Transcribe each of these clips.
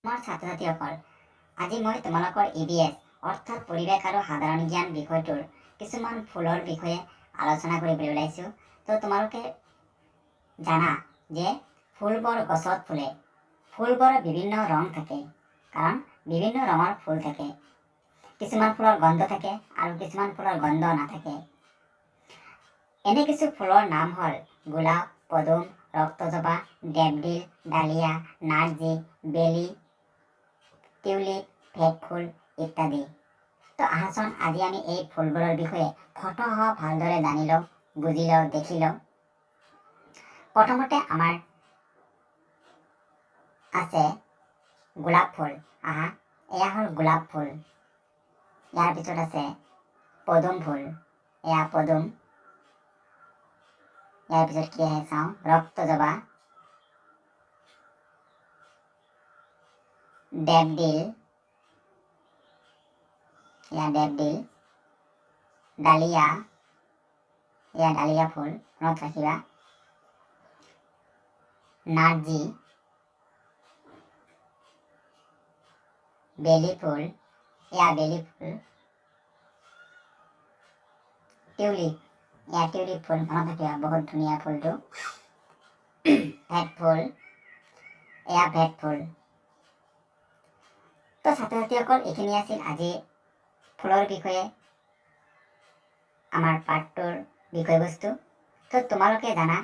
মোৰ ছাত্ৰ ছাত্ৰীসকল, আজি মই তোমালোকৰ EVS অৰ্থাৎ পৰিৱেশ আৰু সাধাৰণ জ্ঞান বিষয়টোৰ কিছুমান ফুলৰ বিষয়ে আলোচনা কৰিবলৈ ওলাইছোঁ। তো তোমালোকে জানা যে ফুলবোৰ গছত ফুলে। ফুলবোৰৰ বিভিন্ন ৰং থাকে, কাৰণ বিভিন্ন ৰঙৰ ফুল থাকে। কিছুমান ফুলৰ গন্ধ থাকে আৰু কিছুমান ফুলৰ গন্ধ নাথাকে। এনে কিছু ফুলৰ নাম হ'ল গোলাপ, পদুম, ৰক্তজবা, ডেফডিল, ডালিয়া, নাৰ্জী, বেলি, টিউলিপ, ভেটফুল ইত্যাদি। তো আহাচোন আজি আমি এই ফুলবোৰৰ বিষয়ে ফটোসহ ভালদৰে জানি লওঁ, বুজি লওঁ, দেখি লওঁ। প্ৰথমতে আমাৰ আছে গোলাপ ফুল। আহা, এয়া হ'ল গোলাপ ফুল। ইয়াৰ পিছত আছে পদুম ফুল, এয়া পদুম। ইয়াৰ পিছত কি আহে চাওঁ, ৰক্তজবা, ডেফডিল, এয়া ডেফডিল, ডালিয়া, এয়া ডালিয়া ফুল, মনত ৰাখিবা। নাৰ্জী, বেলি ফুল, এয়া বেলি ফুল। টিউলিপ, এয়া টিউলিপ ফুল, মনত ৰাখিবা, বহুত ধুনীয়া ফুলটো। ভেট ফুল, এয়া ভেট ফুল। তো ছাত্ৰ ছাত্ৰীসকল, এইখিনি আছিল আজি ফুলৰ বিষয়ে আমাৰ পাঠটোৰ বিষয়বস্তু। তো তোমালোকে জানা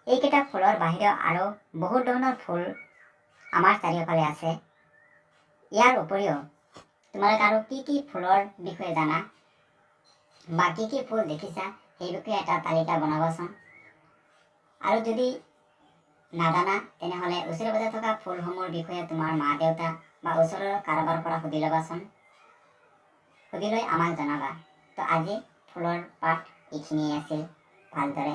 এইকেইটা ফুলৰ বাহিৰেও আৰু বহুত ধৰণৰ ফুল আমাৰ চাৰিওফালে আছে। ইয়াৰ উপৰিও তোমালোকে আৰু কি ফুলৰ বিষয়ে জানা বা কি ফুল দেখিছা সেই বিষয়ে এটা তালিকা বনাবাচোন। আৰু যদি নাজানা তেনেহ'লে ওচৰে পাজৰে থকা ফুলসমূহৰ বিষয়ে তোমাৰ মা দেউতা বা ওচৰৰ কাৰোবাৰ পৰা সুধি ল'বাচোন। সুধি লৈ আমাক জনাবা। তো আজি ফুলৰ পাঠ এইখিনিয়ে আছিল। ভালদৰে